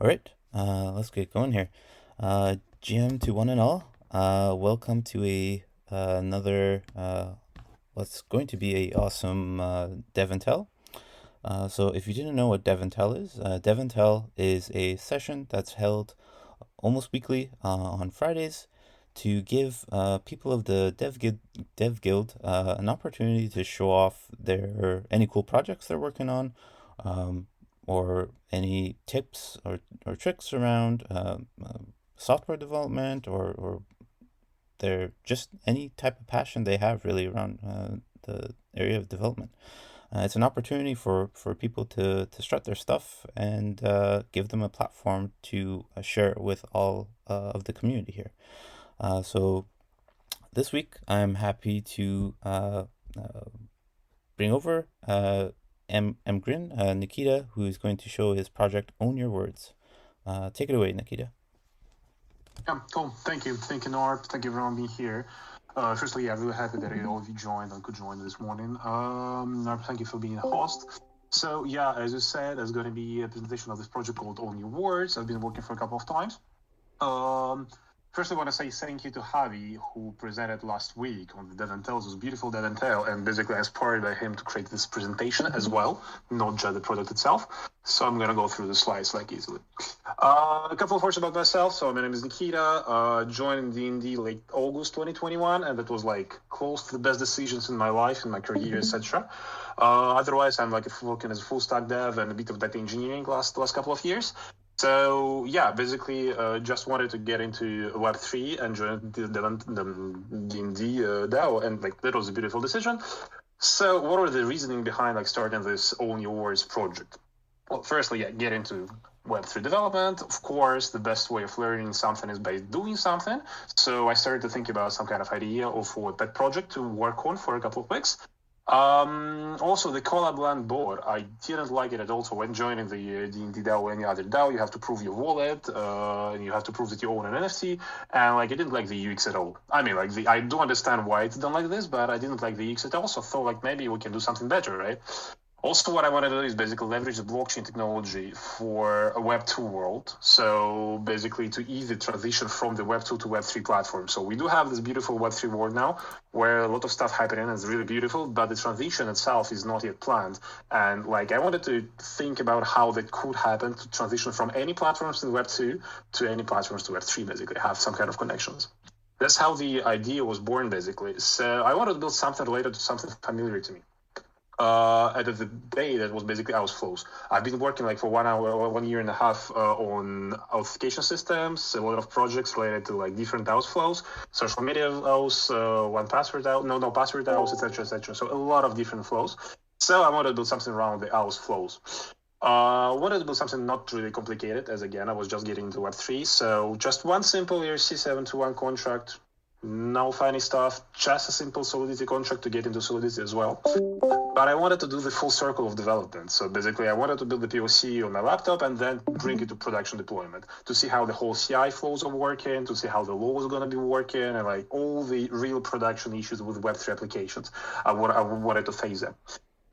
All right, let's get going here. GM to one and all, welcome to another what's going to be a awesome Dev and Tell. So if you didn't know what Dev and Tell is, Dev and Tell is a session that's held almost weekly on Fridays to give people of the Dev Guild an opportunity to show off their any cool projects they're working on, um, or any tips or tricks around software development, or their just any type of passion they have really around the area of development. It's an opportunity for people to strut their stuff and give them a platform to share it with all of the community here. So this week, I'm happy to bring over M Grin, Nikita, who is going to show his project Own Your Words. Take it away, Nikita. Yeah, cool. Thank you. Thank you, Norb. Thank you for having me here. Firstly, yeah, really happy that all of you joined and could join this morning. Norb, thank you for being a host. So, yeah, as you said, there's going to be a presentation of this project called Own Your Words. I've been working for a couple of times. Um, First, I want to say thank you to Javi, who presented last week on the Dead and Tales. It was beautiful Dead and Tale, and basically I inspired by him to create this presentation as well, not just the product itself. So I'm gonna go through the slides like easily. A couple of words about myself. So my name is Nikita. Joined D&D late August 2021, and that was like close to the best decisions in my life, in my career, etc. Otherwise, I'm like working as a full stack dev and a bit of data engineering last couple of years. So yeah, basically, just wanted to get into Web3 and join the D&D DAO, and like that was a beautiful decision. So what are the reasoning behind like starting this Own Your Words project? Well, firstly, yeah, get into Web3 development. Of course, the best way of learning something is by doing something. So I started to think about some kind of idea of a pet project to work on for a couple of weeks. Also, the collab land board, I didn't like it at all. So when joining the D&D DAO or any other DAO, you have to prove your wallet, and you have to prove that you own an NFT, and like I didn't like the UX at all. I mean, like I do understand why it's done like this, but I didn't like the UX at all. So I thought like maybe we can do something better, right? Also, what I want to do is basically leverage the blockchain technology for a Web 2 world. So basically to ease the transition from the Web 2 to Web 3 platform. So we do have this beautiful Web 3 world now where a lot of stuff happening and it's really beautiful, but the transition itself is not yet planned. And like I wanted to think about how that could happen to transition from any platforms in Web 2 to any platforms to Web 3, basically have some kind of connections. That's how the idea was born, basically. So I wanted to build something related to something familiar to me. At the day that was basically house flows. I've been working like for 1 hour or 1 year and a half on authentication systems, a lot of projects related to like different house flows, social media house, one password out, no password house, etc., etc. So a lot of different flows. So I wanted to build something around the house flows. Wanted to build something not really complicated, as again I was just getting into Web3. So just one simple ERC721 contract, no funny stuff, just a simple Solidity contract to get into Solidity as well. But I wanted to do the full circle of development. So basically, I wanted to build the POC on my laptop and then bring it to production deployment to see how the whole CI flows are working, to see how the law is going to be working, and like all the real production issues with Web3 applications. I wanted to phase them.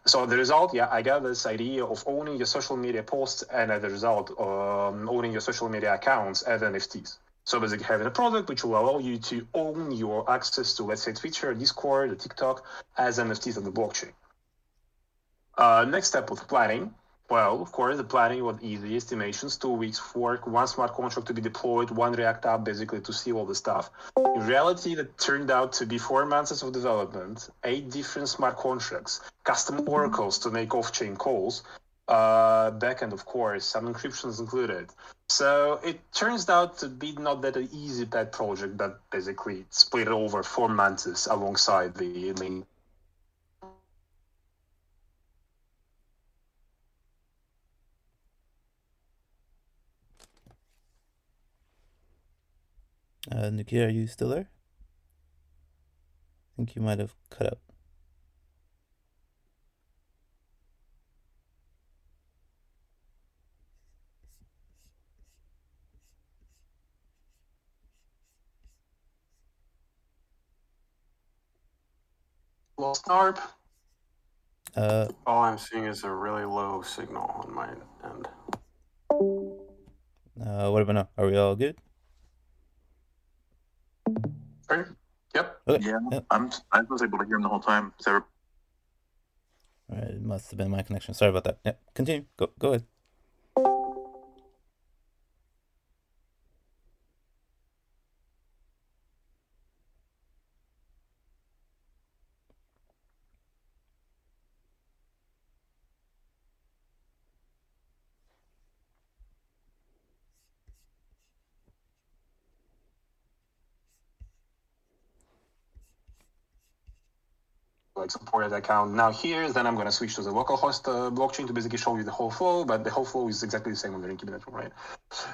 So the result, yeah, I got this idea of owning your social media posts and as a result, owning your social media accounts as NFTs. So basically having a product which will allow you to own your access to, let's say, Twitter, Discord, or TikTok as NFTs on the blockchain. Next step was planning. Well, of course, the planning was easy. Estimations, 2 weeks of work, one smart contract to be deployed, one React app basically to see all the stuff. In reality, that turned out to be 4 months of development, 8 different smart contracts, custom oracles to make off-chain calls, backend, of course, some encryptions included. So it turns out to be not that an easy pet project, but basically split over 4 months alongside the main. Nikita, are you still there? I think you might have cut out. Lost Narp. Uh, All I'm seeing is a really low signal on my end. what about now? Are we all good? Right? Yep. Okay. Yeah, Yep. I was able to hear him the whole time. So All right, it must have been my connection. Sorry about that. Yep. Continue. Go ahead. Like supported account. Now here, then I'm going to switch to the localhost blockchain to basically show you the whole flow, but the whole flow is exactly the same on the Rinky network, right?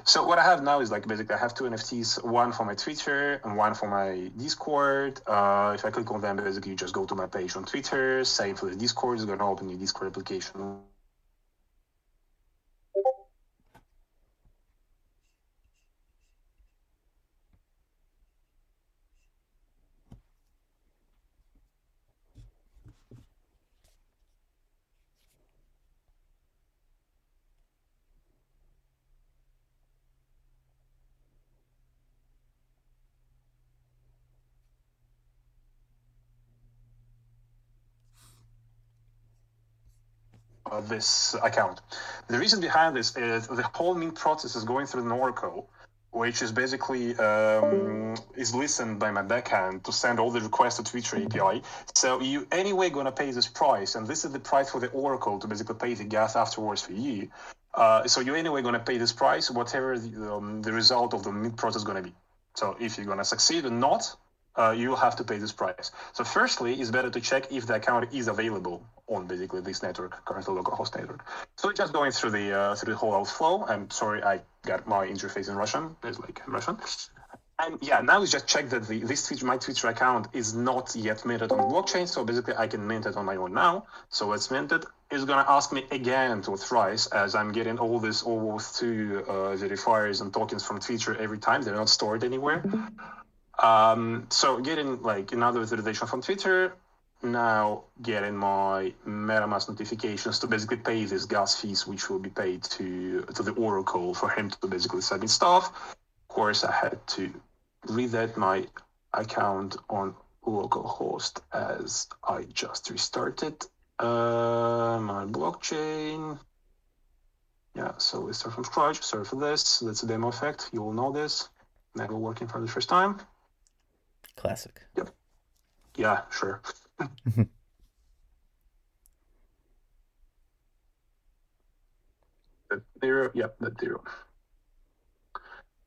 So what I have now is like basically I have two NFTs, one for my Twitter and one for my Discord. If I click on them, basically you just go to my page on Twitter. Same for the Discord, it's going to open your Discord application. This account. The reason behind this is the whole mint process is going through an Oracle, which is basically is listened by my backend to send all the requests to Twitter API. So you anyway gonna pay this price, and this is the price for the Oracle to basically pay the gas afterwards for you. So you anyway gonna pay this price, whatever the result of the mint process is gonna be. So if you're gonna succeed or not, you'll have to pay this price. So firstly, it's better to check if the account is available on basically this network, currently localhost network. So just going through the whole outflow. I'm sorry, I got my interface in Russian. It's like Russian. And yeah, now it's just check that my Twitter account is not yet minted on the blockchain. So basically, I can mint it on my own now. So let's mint it. It's gonna ask me again to authorize, as I'm getting all this almost two verifiers and tokens from Twitter every time. They're not stored anywhere. So getting like another authorization from Twitter, now getting my MetaMask notifications to basically pay these gas fees, which will be paid to the Oracle for him to basically submit stuff. Of course, I had to reset my account on localhost as I just restarted my blockchain. Yeah, so we start from scratch. Sorry for this. That's a demo effect. You will know this. Never working for the first time. Classic. Yep. Yeah, sure. That zero. Yep, that zero.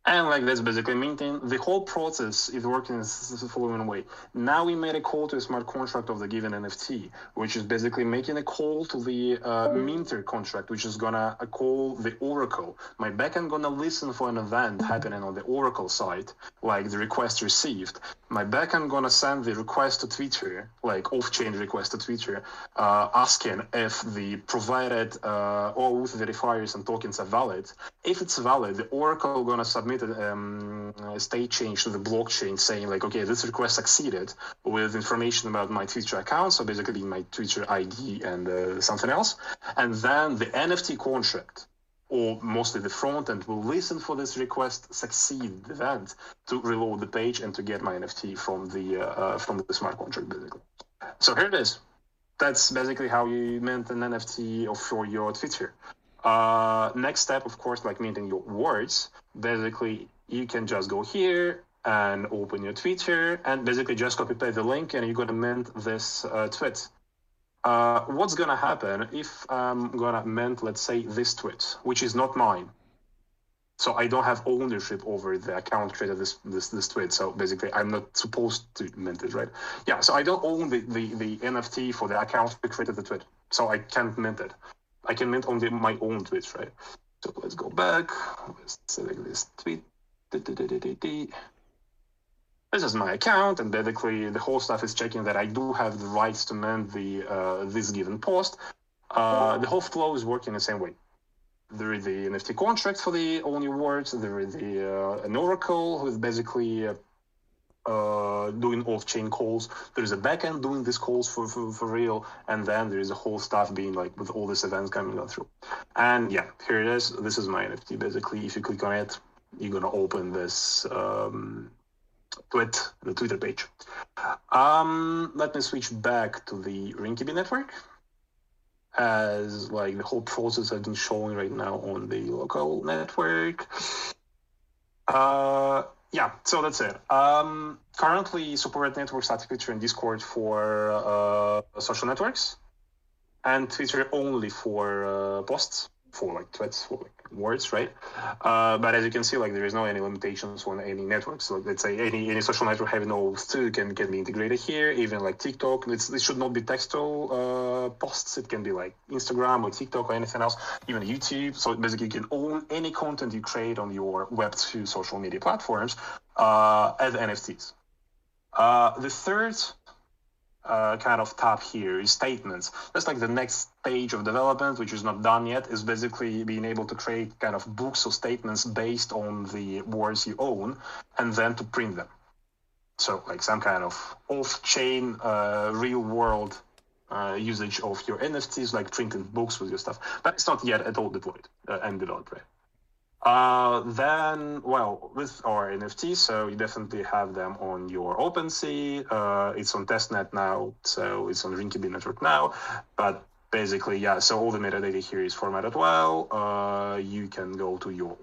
And like that's basically maintained. The whole process is working the following way. Now we made a call to a smart contract of the given NFT, which is basically making a call to the minter contract, which is gonna call the Oracle. My backend gonna listen for an event happening on the Oracle side, like the request received. My backend gonna send the request to Twitter, like off-chain request to Twitter, asking if the provided OAuth verifiers and tokens are valid. If it's valid, the Oracle gonna submit a state change to the blockchain saying like, okay, this request succeeded with information about my Twitter account, so basically my Twitter ID and something else. And then the NFT contract, or mostly the front end, will listen for this request, succeed the event to reload the page and to get my NFT from the smart contract, basically. So here it is. That's basically how you mint an NFT for your Twitter. Next step, of course, like minting your words. Basically, you can just go here and open your Twitter and basically just copy paste the link and you're gonna mint this tweet. What's gonna happen if I'm gonna mint, let's say, this tweet, which is not mine? So I don't have ownership over the account created this tweet. So basically, I'm not supposed to mint it, right? Yeah. So I don't own the NFT for the account that created the tweet. So I can't mint it. I can mint on my own tweets, right? So let's go back. Let's select this tweet. This is my account, and basically the whole stuff is checking that I do have the rights to mint this given post. The whole flow is working the same way. There is the NFT contract for the all new words. There is an Oracle who is basically doing off-chain calls. There is a backend doing these calls for real, and then there is a whole stuff being like with all these events coming through. And yeah, here it is. This is my NFT. Basically, if you click on it, you're gonna open this the Twitter page. Let me switch back to the Rinkiby network, as like the whole process has been showing right now on the local network. Yeah, so that's it. Currently supported networks are Twitter and Discord for social networks, and Twitter only for posts, for like tweets, for like words, right? But as you can see, like there is no any limitations on any network. So let's say any social network having OAuth2 can be integrated here. Even like TikTok, it should not be textual posts. It can be like Instagram or TikTok or anything else, even YouTube. So basically, you can own any content you create on your Web2 social media platforms as NFTs. The third kind of tab here is statements. That's like the next stage of development, which is not done yet, is basically being able to create kind of books or statements based on the words you own and then to print them. So like some kind of off-chain, real world usage of your NFTs, like printing books with your stuff. But it's not yet at all deployed and developed, right? Then, well, with our NFTs, so you definitely have them on your OpenSea. It's on testnet now, so it's on Rinkiby network now. But basically, yeah, so all the metadata here is formatted well. You can go to your,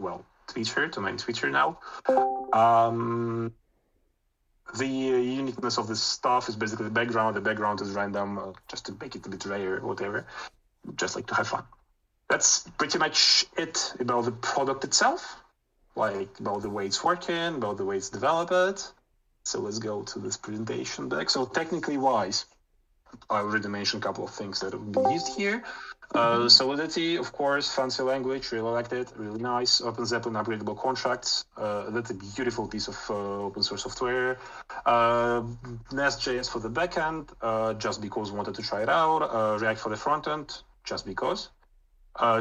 Twitter, to my Twitter now. The uniqueness of this stuff is basically the background. The background is random, just to make it a bit rare or whatever, just like to have fun. That's pretty much it about the product itself, like about the way it's working, about the way it's developed. So let's go to this presentation deck. So technically wise, I already mentioned a couple of things that have been used here. Solidity, of course, fancy language, really liked it, really nice. Open Zeppelin upgradable contracts, that's a beautiful piece of open source software. Nest.js for the backend, just because we wanted to try it out. React for the front end, just because.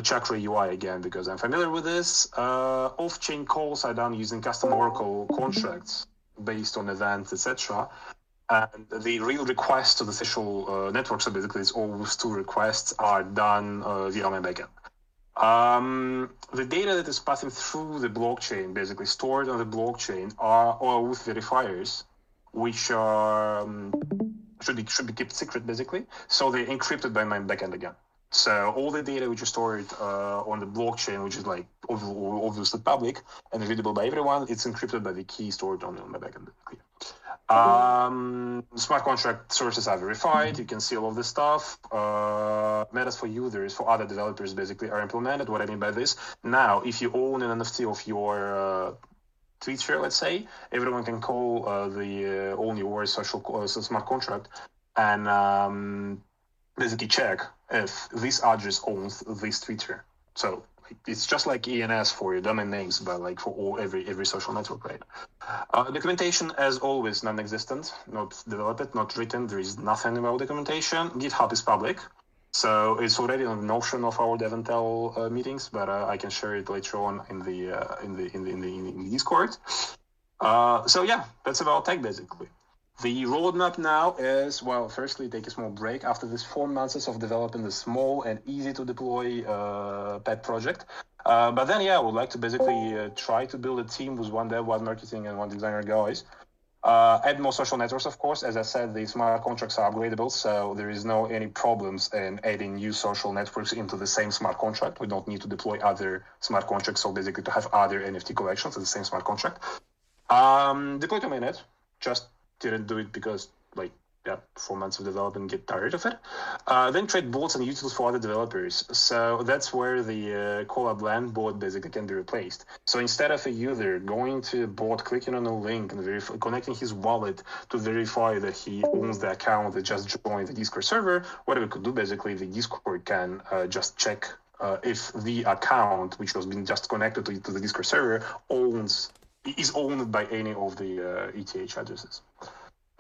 Chakra UI again, because I'm familiar with this. Off-chain calls are done using custom Oracle contracts based on events, etc. And the real requests to the social network, so basically it's all those two requests are done via my backend. The data that is passing through the blockchain, basically stored on the blockchain, are OAuth verifiers, which are should be kept secret, basically. So they're encrypted by my backend again. So all the data which is stored on the blockchain, which is like obviously public and readable by everyone, it's encrypted by the key stored on my backend. Smart contract sources are verified. You can see all of this stuff. Metas for users, for other developers, basically are implemented. What I mean by this, now if you own an NFT of your Twitter, let's say, everyone can call the own your social smart contract and basically check if this address owns this Twitter. So it's just like ENS for your domain names, but like for every social network, right? Documentation, as always, non-existent, not developed, not written. There is nothing about documentation. GitHub is public, so it's already on the notion of our Dev and Tell meetings, but I can share it later on in the Discord. So yeah, that's about tech basically. The roadmap now is, well, firstly, take a small break after this 4 months of developing the small and easy to deploy pet project. But then, yeah, I would like to basically try to build a team with one dev, one marketing, and one designer guys. Add more social networks, of course. As I said, the smart contracts are upgradable, so there is no any problems in adding new social networks into the same smart contract. We don't need to deploy other smart contracts, so basically to have other NFT collections in the same smart contract. Deploy to mainnet, just didn't do it because, like, yeah, 4 months of development, get tired of it. Then trade bots and utils for other developers. So that's where the collab land bot basically can be replaced. So instead of a user going to a bot, clicking on a link and connecting his wallet to verify that he owns the account that just joined the Discord server, what we could do basically, the Discord can just check if the account which was being just connected to the Discord server is owned by any of the ETH addresses.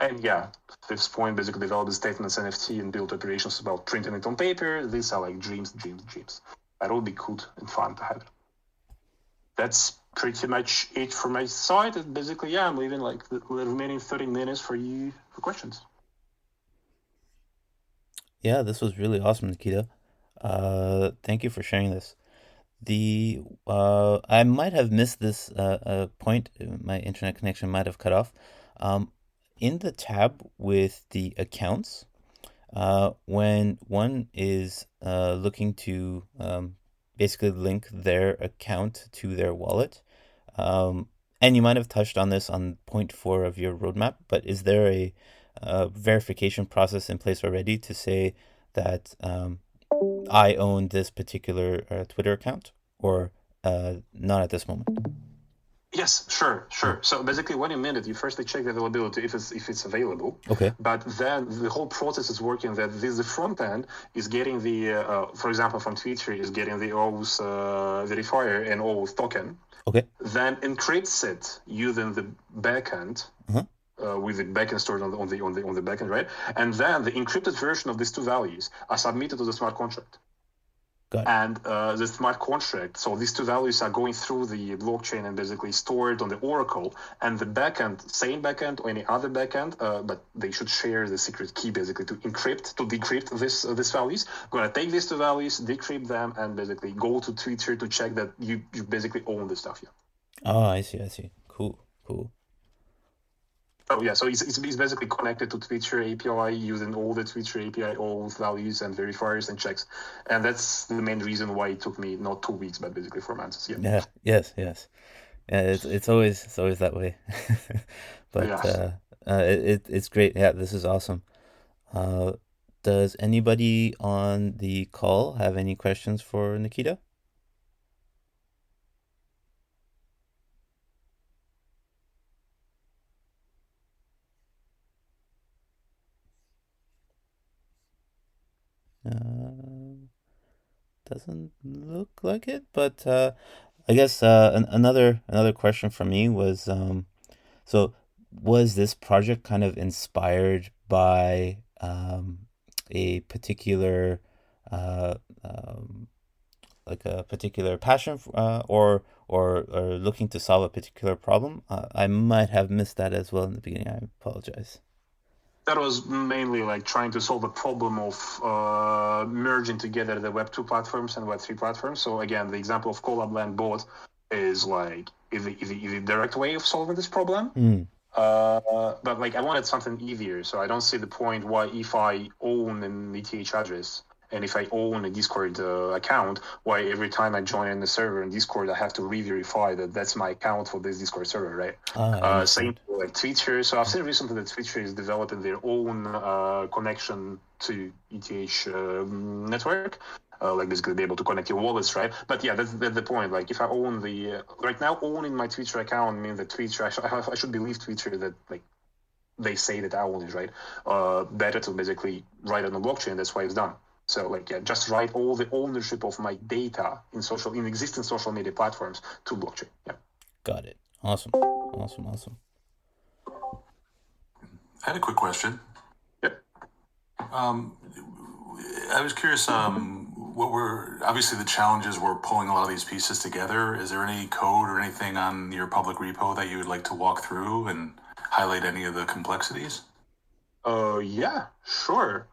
And yeah, this point basically developed statements NFT and build operations about printing it on paper. These are like dreams. That would be cool and fun to have. That's pretty much it for my side. And basically, yeah, I'm leaving like the remaining 30 minutes for you for questions. Yeah, this was really awesome, Nikita. Thank you for sharing this. I might have missed this point. My internet connection might have cut off. In the tab with the accounts, when one is looking to basically link their account to their wallet, and you might have touched on this on point four of your roadmap, but is there a verification process in place already to say that I own this particular Twitter account, or not at this moment? Yes, sure, Mm. sure. So basically, when you mint it, you firstly check the availability if it's available. Okay. But then the whole process is working that the front end is getting for example, from Twitter is getting the OAuth verifier and OAuth token, Okay. then encrypts it using the backend. Uh-huh. With the backend stored on the backend, right? And then the encrypted version of these two values are submitted to the smart contract. Got it. And the smart contract, so these two values are going through the blockchain and basically stored on the Oracle, and the backend, same backend or any other backend, but they should share the secret key basically to decrypt these values. Gonna take these two values, decrypt them, and basically go to Twitter to check that you basically own the stuff. Yeah. Oh, I see. Cool. Oh yeah, so it's basically connected to Twitter API using all the Twitter API, all values and verifiers and checks, and that's the main reason why it took me not 2 weeks but basically 4 months. Yeah. Yeah. Yes. Yeah. It's always that way. But Yeah. it's great. Yeah. This is awesome. Uh, does anybody on the call have any questions for Nikita? Uh, doesn't look like it, but I guess another question from me was so was this project kind of inspired by a particular uh, um, like a particular passion or looking to solve a particular problem? I might have missed that as well in the beginning. I apologize. That was mainly like trying to solve a problem of merging together the Web2 platforms and Web3 platforms. So again, the example of Collabland bot is like is a direct way of solving this problem. Hmm. But like I wanted something easier, so I don't see the point why if I own an ETH address and if I own a Discord account, why every time I join in the server in Discord, I have to re-verify that that's my account for this Discord server, right? I Same understand. for like Twitter. So I've seen recently that Twitter is developing their own connection to ETH network. Like basically be able to connect your wallets, right? But yeah, that's the point. Like if I own right now owning my Twitter account means that Twitter I should believe Twitter that like they say that I own it, right? Better to basically write on the blockchain. That's why it's done. So like yeah, just write all the ownership of my data in existing social media platforms to blockchain. Yeah. Got it. Awesome. I had a quick question. Yep. I was curious, what were obviously the challenges were pulling a lot of these pieces together. Is there any code or anything on your public repo that you would like to walk through and highlight any of the complexities? Yeah, sure.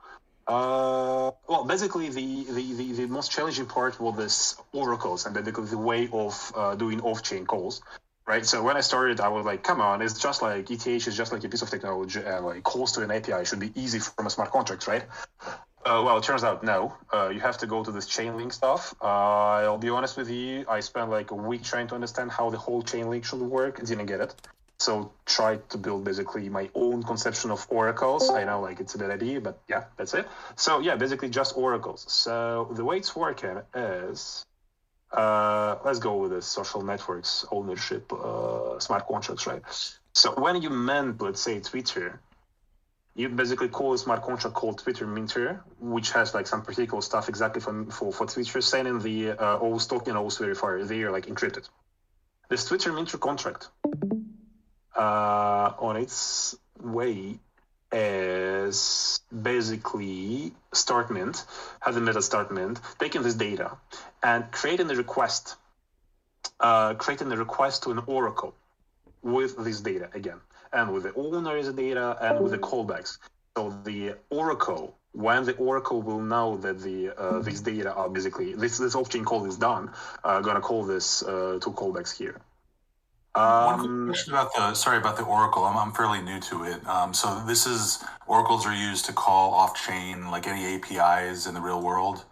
Well, basically, the most challenging part was this oracles and basically the way of doing off-chain calls, right? So when I started, I was like, come on, it's just like ETH is just like a piece of technology, and like calls to an API should be easy from a smart contract, right? Well, it turns out no. You have to go to this chain link stuff. I'll be honest with you. I spent like a week trying to understand how the whole chain link should work. Didn't get it. So tried to build basically my own conception of oracles. I know like it's a bad idea, but yeah, that's it. So yeah, basically just oracles. So the way it's working is let's go with the social networks ownership smart contracts, right? So when you mint, let's say Twitter, you basically call a smart contract called Twitter Minter, which has like some particular stuff exactly for Twitter, sending the OAuth token, OAuth verifier. They are like encrypted. This Twitter Minter contract on its way is basically start mint, has a method start mint, taking this data and creating a request to an oracle with this data again, and with the owner is the data and with the callbacks. So the oracle when the Oracle will know that these data are basically this off-chain call is done, gonna call this two callbacks here. One quick question about the Oracle. I'm fairly new to it. So this is oracles are used to call off-chain, like any APIs in the real world.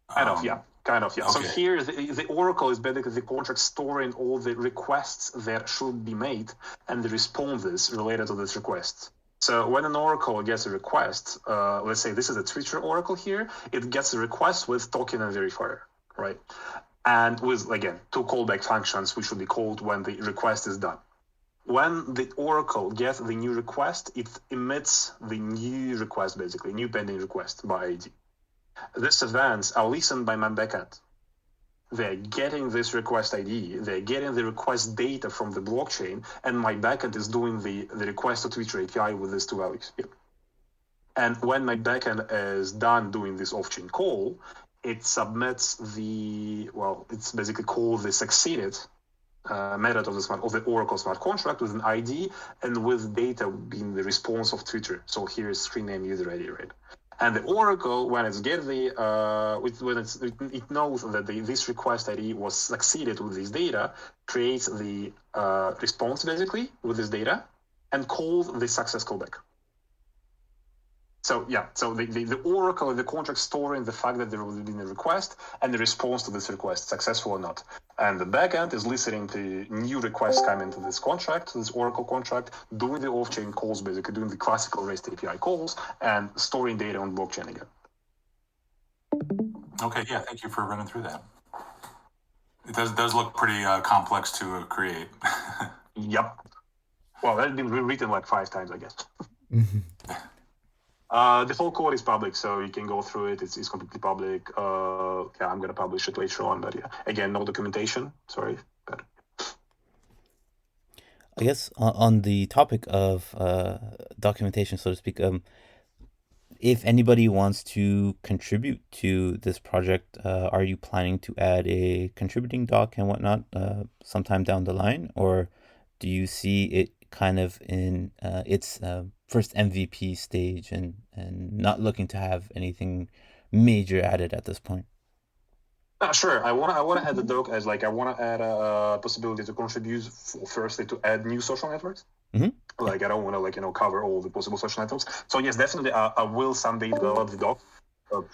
Kind of, yeah. Okay. So here, the Oracle is basically the contract storing all the requests that should be made and the responses related to this request. So when an Oracle gets a request, let's say this is a Twitter Oracle here, it gets a request with token and verifier, right? And with, again, two callback functions, which should be called when the request is done. When the Oracle gets the new request, it emits the new request, basically, new pending request by ID. These events are listened by my backend. They're getting this request ID, they're getting the request data from the blockchain, and my backend is doing the request to Twitter API with these two values. Yep. And when my backend is done doing this off-chain call, it submits it's basically called the succeeded method of the Oracle smart contract with an ID and with data being the response of Twitter. So here is screen name user ID, right? And the Oracle, when it's get it knows that this request ID was succeeded with this data, creates the response basically with this data, and calls the success callback. So yeah, so the Oracle, the contract storing the fact that there will be a request and the response to this request, successful or not. And the backend is listening to new requests coming to this contract, this Oracle contract, doing the off-chain calls, basically doing the classical REST API calls, and storing data on blockchain again. Okay, yeah, thank you for running through that. It does look pretty complex to create. Yep. Well, that's been rewritten like 5 times, I guess. The whole code is public, so you can go through it. It's completely public. I'm going to publish it later on, but yeah, again, no documentation. Sorry. But I guess on the topic of documentation, so to speak, if anybody wants to contribute to this project, are you planning to add a contributing doc and whatnot sometime down the line, or do you see it kind of in its first MVP stage and not looking to have anything major added at this point? Sure. I want to add the doc as I want to add a possibility to contribute firstly to add new social networks. Mm-hmm. I don't want to cover all the possible social networks. So yes, definitely I will someday develop the doc,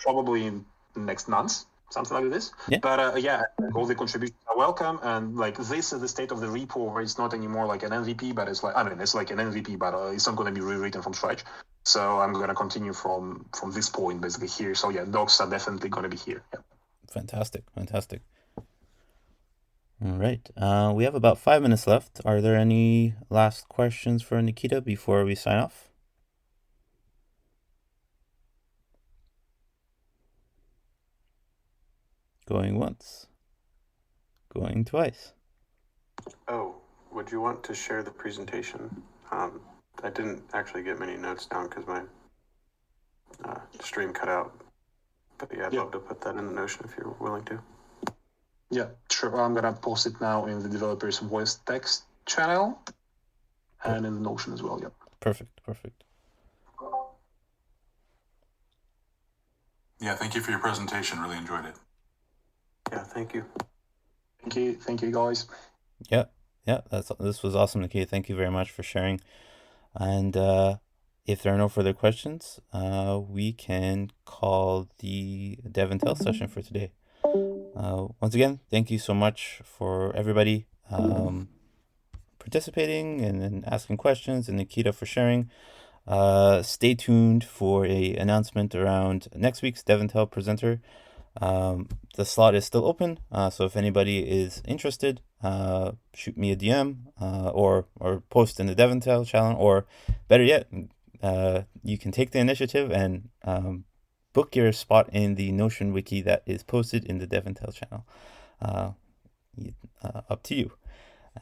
probably in the next months, something like this. Yeah. But all the contributions are welcome, and this is the state of the repo where it's not anymore like an MVP, but it's like an MVP, but it's not going to be rewritten from scratch. So I'm going to continue from this point basically here. So yeah, docs are definitely going to be here. Yeah. Fantastic. All right. We have about 5 minutes left. Are there any last questions for Nikita before we sign off? Going once. Going twice. Oh, would you want to share the presentation? I didn't actually get many notes down because my stream cut out. But yeah, I'd love to put that in the Notion if you're willing to. Yeah, sure. I'm gonna post it now in the developer's voice text channel and in the Notion as well. Yeah. Perfect. Yeah, thank you for your presentation. Really enjoyed it. Yeah, thank you. Thank you, guys. Yeah. This was awesome, Nikita. Thank you very much for sharing. And if there are no further questions, we can call the Dev and Tell session for today. Once again, thank you so much for everybody participating and asking questions, and Nikita for sharing. Stay tuned for a announcement around next week's Dev and Tell presenter. The slot is still open, so if anybody is interested, shoot me a DM or post in the Dev and Tell channel, or better yet, you can take the initiative and book your spot in the Notion wiki that is posted in the Dev and Tell channel. Up to you.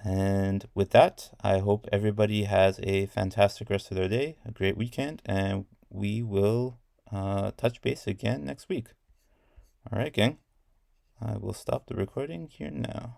And with that, I hope everybody has a fantastic rest of their day, a great weekend, and we will touch base again next week. All right, gang. I will stop the recording here now.